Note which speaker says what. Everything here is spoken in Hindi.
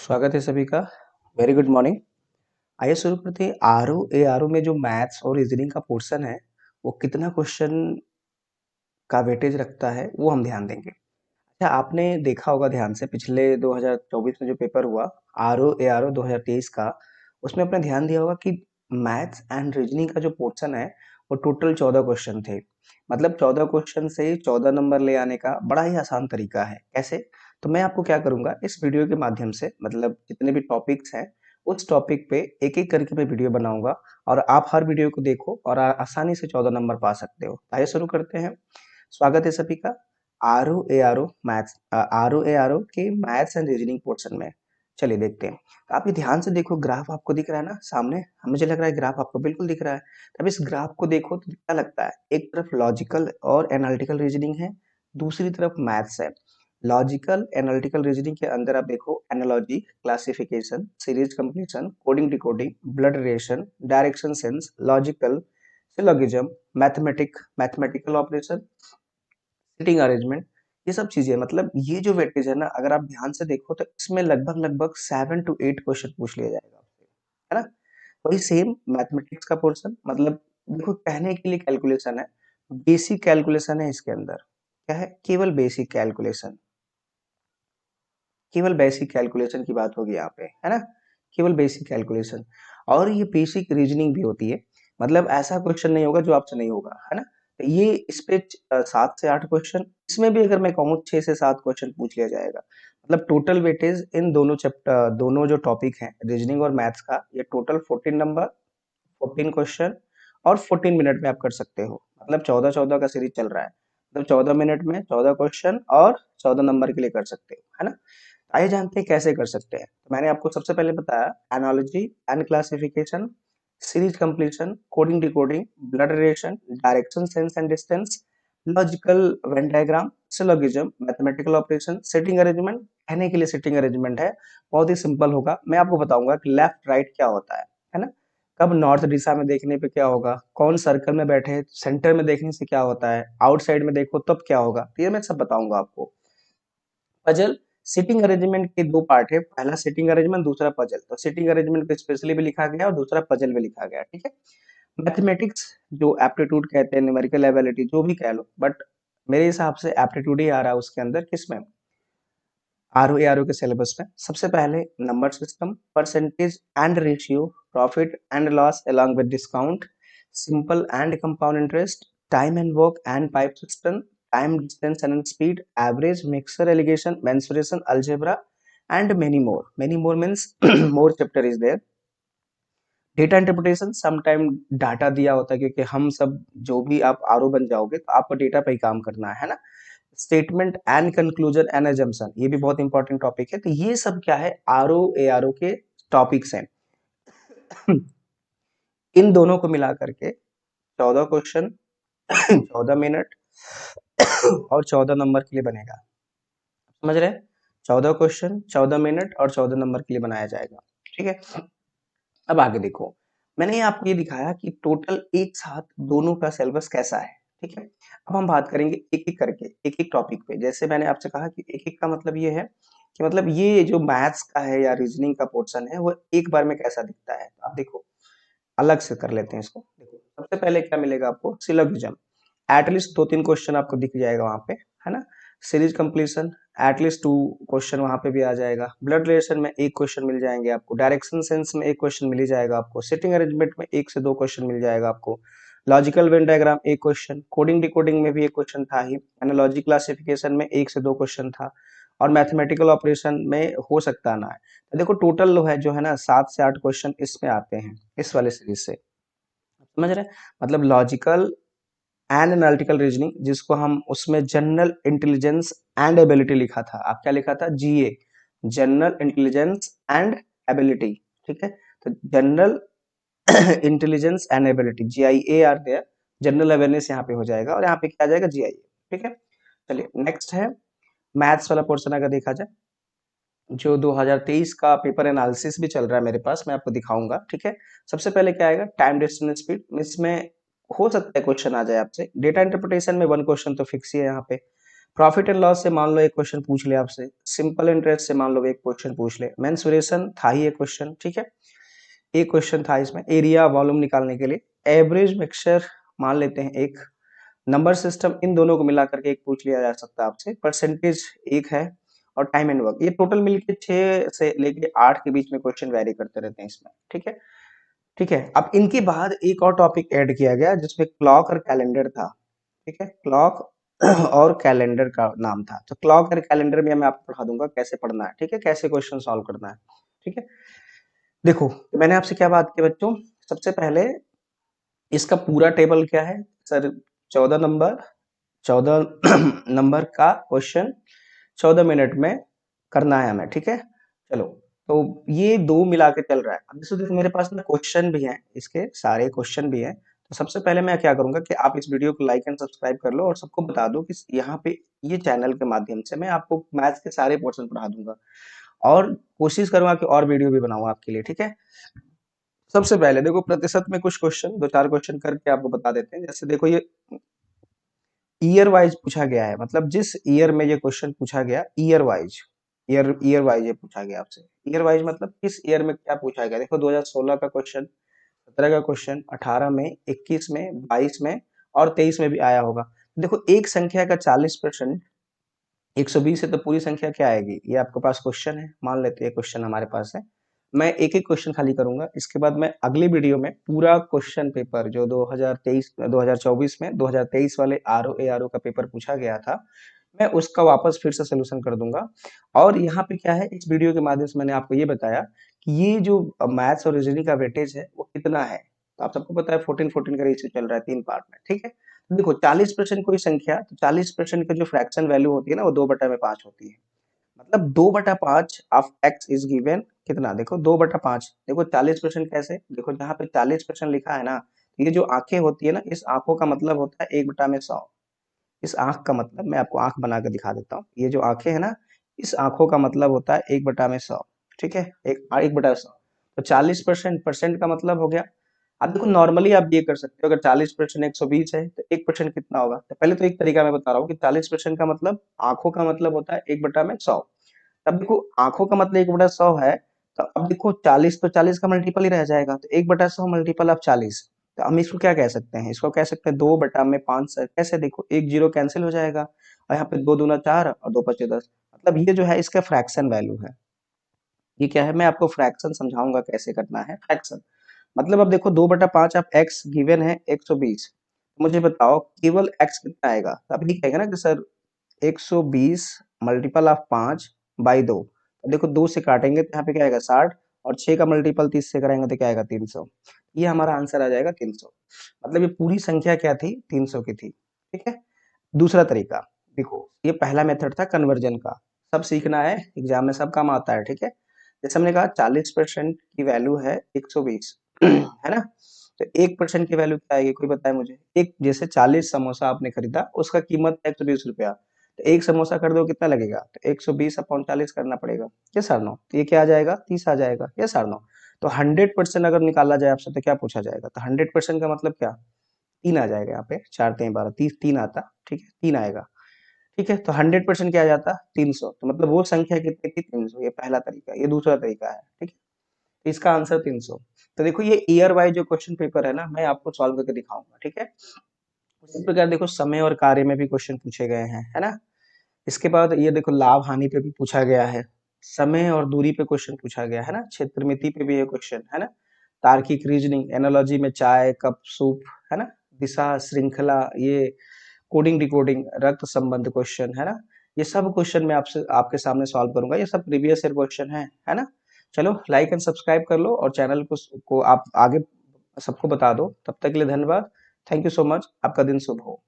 Speaker 1: स्वागत है सभी का। Very good morning. आइए शुरू करते हैं। आर ओ में जो मैथ्स और रीजनिंग का पोर्शन है वो कितना क्वेश्चन का वेटेज रखता है वो हम ध्यान देंगे। अच्छा, आपने देखा होगा ध्यान से पिछले 2024 में जो पेपर हुआ आर ओ 2023 का, उसमें आपने ध्यान दिया होगा कि मैथ्स एंड रीजनिंग का जो पोर्शन है वो टोटल 14 क्वेश्चन थे। मतलब 14 क्वेश्चन से 14 नंबर ले आने का बड़ा ही आसान तरीका है। कैसे? तो मैं आपको क्या करूंगा इस वीडियो के माध्यम से, मतलब जितने भी टॉपिक्स हैं उस टॉपिक पे एक एक करके मैं वीडियो बनाऊंगा और आप हर वीडियो को देखो और आसानी से 14 नंबर पा सकते हो। आइए शुरू करते हैं। स्वागत है सभी का आर ओ के मैथ्स एंड रीजनिंग पोर्शन में। चलिए देखते हैं। तो आप ये ध्यान से देखो, ग्राफ आपको दिख रहा है ना सामने। मुझे लग रहा है ग्राफ आपको बिल्कुल दिख रहा है। तब इस ग्राफ को देखो तो क्या लगता है, एक तरफ लॉजिकल और एनालिटिकल रीजनिंग है, दूसरी तरफ मैथ्स है। लॉजिकल एनालिटिकल रीजनिंग के अंदर आप देखो analogy, classification, series completion, coding decoding, blood relation, direction sense, logical, syllogism, mathematical operation, sitting arrangement, ये सब चीजें, मतलब ये जो वेटेज है ना, अगर आप ध्यान से देखो तो इसमें लगभग लगभग 7 to 8 क्वेश्चन पूछ लिया जाएगा आपसे, है ना। वही सेम मैथमेटिक्स का पोर्शन, मतलब देखो कहने के लिए कैलकुलेशन है, बेसिक कैलकुलेशन है इसके अंदर। क्या है? केवल बेसिक कैलकुलेशन। केवल बेसिक कैलकुलेशन की बात होगी यहाँ पे, है ना। केवल बेसिक कैलकुलेशन। और ये बेसिक रीजनिंग भी होती है। मतलब ऐसा क्वेश्चन नहीं होगा जो आपसे नहीं होगा, है ना। तो ये इस पे 7 से 8 क्वेश्चन, इसमें भी अगर मैं कहूँ 6 से 7 क्वेश्चन पूछ लिया जाएगा। मतलब टोटल वेटेज इन दोनों चैप्टर, दोनों जो टॉपिक हैं रीजनिंग और मैथ्स का, ये टोटल 14 नंबर, 14 क्वेश्चन और 14 मिनट में आप कर सकते हो। मतलब 14-14 का सीरीज चल रहा है। मतलब 14 मिनट में 14 क्वेश्चन और 14 नंबर के लिए कर सकते हो, है ना। आइए जानते हैं कैसे कर सकते हैं। तो मैंने आपको सबसे पहले बताया analogy and classification, series completion, coding decoding, blood relation, direction sense and distance, logical Venn diagram, syllogism, mathematical operation, setting arrangement. कहने के लिए सेटिंग अरेंजमेंट है, बहुत ही सिंपल होगा। मैं आपको बताऊंगा कि लेफ्ट राइट क्या होता है ना। कब नॉर्थ दिशा में देखने पे क्या होगा, कौन सर्कल में बैठे सेंटर में देखने से क्या होता है, आउटसाइड में देखो तब क्या होगा, तो ये मैं सब बताऊंगा आपको। पजल, सिटिंग अरेंजमेंट के दो पार्ट है, पहला सिटिंग अरेंजमेंट, दूसरा पजल। तो सिटिंग अरेंजमेंट को स्पेशली भी लिखा गया और दूसरा पजल भी लिखा गया, ठीक है। मैथमेटिक्स जो एप्टीट्यूड कहते हैं, न्यूमेरिकल एबिलिटी जो भी कह लो, बट मेरे हिसाब से एप्टीट्यूड ही आ रहा है उसके अंदर। किसमें? आर ओ के सिलेबस में। सबसे पहले number system, percentage and ratio, profit and loss along with discount, simple and compound interest, time and work and pipe system, time distance and speed, average, mixture, alligation, mensuration, algebra and many more means more chapter is there. Data interpretation, some time data दिया होता है, क्योंकि हम सब जो भी आप आरओ बन जाओगे तो आपको डेटा पे ही काम करना है ना। Statement and conclusion and assumption, ये भी बहुत इंपॉर्टेंट टॉपिक है। तो ये सब क्या है, आर ओ के टॉपिक्स हैं। इन दोनों को मिला करके 14 क्वेश्चन, 14 मिनट और 14 नंबर के लिए बनेगा। समझ रहे हैं? 14 क्वेश्चन, 14 मिनट और 14 नंबर के लिए बनाया जाएगा, ठीक है। अब आगे देखो, मैंने आपको ये दिखाया कि टोटल एक साथ दोनों का सिलेबस कैसा है, ठीक है। अब हम बात करेंगे एक एक करके, एक एक टॉपिक पे। जैसे मैंने आपसे कहा कि एक एक का मतलब ये है कि मतलब ये जो मैथ्स का है या रीजनिंग का पोर्शन है वो एक बार में कैसा दिखता है। आप देखो, अलग से कर लेते हैं इसको। देखो सबसे पहले क्या मिलेगा आपको, सिलोगिज्म। एटलीस्ट 2-3 क्वेश्चन आपको दिख जाएगा वहां पे, है ना। सीरीज कंप्लीशन, एटलीस्ट 2 क्वेश्चन वहां पे भी आ जाएगा। ब्लड रिलेशन में एक क्वेश्चन मिल जाएंगे आपको। डायरेक्शन सेंस में एक क्वेश्चन मिल ही जाएगा आपको। सिटिंग अरेंजमेंट में 1 से 2 क्वेश्चन मिल जाएगा आपको। लॉजिकल वेन डायग्राम एक क्वेश्चन, कोडिंग डिकोडिंग में भी एक क्वेश्चन था ही, एनालॉजी क्लासिफिकेशन में 1 से 2 क्वेश्चन था, और मैथमेटिकल ऑपरेशन में हो सकता ना है। तो देखो टोटल है जो है ना 7 से 8 क्वेश्चन इसमें आते हैं इस वाले सीरीज से। समझ रहे हैं? मतलब लॉजिकल एंड एनालिटिकल रीजनिंग, जिसको हम उसमें जनरल इंटेलिजेंस एंड एबिलिटी लिखा था। आप क्या लिखा था? GA, general intelligence and ability, ठीक है। तो general intelligence and ability, GIA are there. General awareness यहाँ पे हो जाएगा और यहाँ पे क्या आ जाएगा? जीआईए, ठीक है। चलिए नेक्स्ट है मैथ्स वाला पोर्शन। अगर देखा जाए, जो 2023 का पेपर एनालिसिस भी चल रहा है मेरे पास, मैं आपको दिखाऊंगा, ठीक है। सबसे पहले क्या आएगा? Time distance speed. इसमें हो सकता है क्वेश्चन आ जाए आपसे। डेटा इंटरप्रिटेशन में 1 क्वेश्चन तो फिक्स ही है यहाँ पे। प्रॉफिट एंड लॉस से मान लो एक क्वेश्चन पूछ ले आपसे, सिंपल इंटरेस्ट से मान लो एक क्वेश्चन पूछ ले, मेंसुरेशन था ही एक क्वेश्चन, ठीक है, एक क्वेश्चन था इसमें, एरिया वॉल्यूम निकालने के लिए, एवरेज मिक्सचर मान लेते हैं एक, नंबर सिस्टम इन दोनों को मिला करके एक पूछ लिया जा सकता है आपसे, परसेंटेज एक है, और टाइम एंड वर्क, ये टोटल मिलके 6 से लेके 8 के बीच में क्वेश्चन वैरी करते रहते हैं इसमें, ठीक है, ठीक है। अब इनके बाद एक और टॉपिक ऐड किया गया जिसमें क्लॉक और कैलेंडर था, ठीक है, क्लॉक और कैलेंडर का नाम था, तो क्लॉक और कैलेंडर में मैं आपको पढ़ा दूंगा कैसे पढ़ना है, ठीक है, कैसे क्वेश्चन सॉल्व करना है, ठीक है। देखो मैंने आपसे क्या बात की बच्चों, सबसे पहले इसका पूरा टेबल क्या है सर, 14 नंबर, 14 नंबर का क्वेश्चन 14 मिनट में करना है हमें, ठीक है। चलो, तो ये दो मिला के चल रहा है। अब देखो मेरे पास ना क्वेश्चन भी हैं, इसके सारे क्वेश्चन भी हैं, तो सबसे पहले मैं क्या करूंगा कि आप इस वीडियो को लाइक एंड सब्सक्राइब कर लो और सबको बता दो कि यहाँ पे ये चैनल के माध्यम से मैं आपको मैथ्स के सारे पोर्शन पढ़ा दूंगा, और कोशिश करूंगा कि और वीडियो भी बनाऊं आपके लिए, ठीक है। सबसे पहले देखो प्रतिशत में कुछ क्वेश्चन, दो चार क्वेश्चन करके आपको बता देते हैं। जैसे देखो ये ईयर वाइज पूछा गया है, मतलब जिस ईयर में ये क्वेश्चन पूछा गया, ईयर वाइज, ईयर वाइज ये पूछा गया आपसे, ईयर वाइज मतलब किस ईयर में क्या पूछा गया। देखो 2016 का क्वेश्चन, 17 का क्वेश्चन, 18 में, 21 में, 22 में और 23 में भी आया होगा। देखो एक संख्या का 40%, 120 है तो पूरी संख्या क्या आएगी, ये आपके पास क्वेश्चन है, मान लेते हैं क्वेश्चन हमारे पास है। मैं एक एक क्वेश्चन खाली करूंगा, इसके बाद मैं अगली वीडियो में पूरा क्वेश्चन पेपर जो 2023 2024 में 2023 वाले आरओ एआरओ का पेपर पूछा गया था, मैं उसका वापस फिर से सोल्यूशन कर दूंगा। और यहाँ पे क्या है, इस वीडियो के माध्यम से मैंने आपको ये बताया कि ये जो मैथ्स और रीजनिंग का वेटेज है वो कितना है। तो आप सबको पता है 14-14 का रेशियो चल रहा है 3 पार्ट में, ठीक है। तो देखो 40% कोई संख्या, तो 40% का जो फ्रैक्शन वैल्यू होती है ना वो 2/5 होती है। मतलब 2/5 ऑफ एक्स इज गिवन कितना, देखो 2/5, देखो 40% कैसे, देखो जहाँ पे 40% लिखा है ना, ये जो आंखें होती है ना, इस आंखों का मतलब होता है 1/100। इस आंख का मतलब मैं आपको आंख बना के दिखा देता हूँ, ये जो आंखें है ना, इस आंखों का मतलब होता है 1/100, ठीक है, 1/100। तो 40% परसेंट का मतलब हो गया। अब देखो नॉर्मली आप ये कर सकते हो, अगर 40% 120 है तो 1% कितना होगा, तो पहले तो एक तरीका मैं बता रहा हूँ कि 40% का मतलब आंखों का मतलब होता है 1/100। अब देखो आंखों का मतलब 1/100 है, तो अब देखो 40 तो 40 का मल्टीपल ही रह जाएगा, तो 1/100 मल्टीपल ऑफ 40, तो हम इसको क्या कह सकते हैं, इसको कह सकते हैं 2/5 से, कैसे, देखो एक जीरो कैंसिल हो जाएगा, और यहाँ पे 2 दूना 4 और 2 पचे 10, मतलब ये जो है इसका फ्रैक्शन वैल्यू है। ये क्या है, मैं आपको फ्रैक्शन समझाऊंगा कैसे करना है फ्रैक्शन। मतलब अब देखो 2/5 आप x गिवन है 120, मुझे बताओ केवल x कितना आएगा, तो आप ये कहेगा ना कि सर 120 मल्टीपल ऑफ 5 बाई 2, देखो 2 से काटेंगे तो यहाँ पे क्या आएगा 60, और 6 का मल्टीपल 30 से करेंगे तो क्या आएगा 300, ये हमारा आंसर आ जाएगा 300। मतलब ये पूरी संख्या क्या थी, 300 की थी, ठीक है। दूसरा तरीका देखो, ये पहला मेथड था कन्वर्जन का, सब सीखना है, एग्जाम में सब काम आता है, ठीक है। जैसे हमने कहा 40% की वैल्यू है 120 है ना, तो 1% की वैल्यू क्या आएगी, कोई बताए मुझे। एक जैसे 40 समोसा आपने खरीदा, उसका कीमत 120 रुपया, तो एक समोसा खरीदो कितना लगेगा, तो 120/40 करना पड़ेगा, ये सर नो, तो ये क्या आ जाएगा 30 आ जाएगा, ये सर नो। तो 100% अगर निकाला जाए आपसे तो क्या पूछा जाएगा, तो 100% का मतलब क्या, 3 आ जाएगा, यहाँ पे 4 3 12 30, 3 आता, ठीक है, 3 आएगा, ठीक है। तो 100% क्या आ जाता, 300, तो मतलब वो संख्या कितनी थी 300, ये पहला तरीका, ये दूसरा तरीका है, ठीक है। तो इसका आंसर 300। तो देखो ये ईयर वाइज जो क्वेश्चन पेपर है ना, मैं आपको सॉल्व करके दिखाऊंगा, ठीक है। उसी प्रकार देखो समय और कार्य में भी क्वेश्चन पूछे गए हैं, है ना। इसके बाद ये देखो लाभ हानि पे भी पूछा गया है, समय और दूरी पे क्वेश्चन पूछा गया है ना, क्षेत्रमिति पे भी है क्वेश्चन, है ना। तार्किक रीजनिंग, एनालॉजी में चाय कप सूप, है ना। दिशा श्रृंखला, ये कोडिंग डिकोडिंग, रक्त संबंध क्वेश्चन, है ना। ये सब क्वेश्चन मैं आपसे आपके सामने सॉल्व करूंगा, ये सब प्रीवियस ईयर क्वेश्चन है ना। चलो लाइक एंड सब्सक्राइब कर लो और चैनल को आप आगे सबको बता दो। तब तक के लिए धन्यवाद, थैंक यू सो मच, आपका दिन शुभ हो।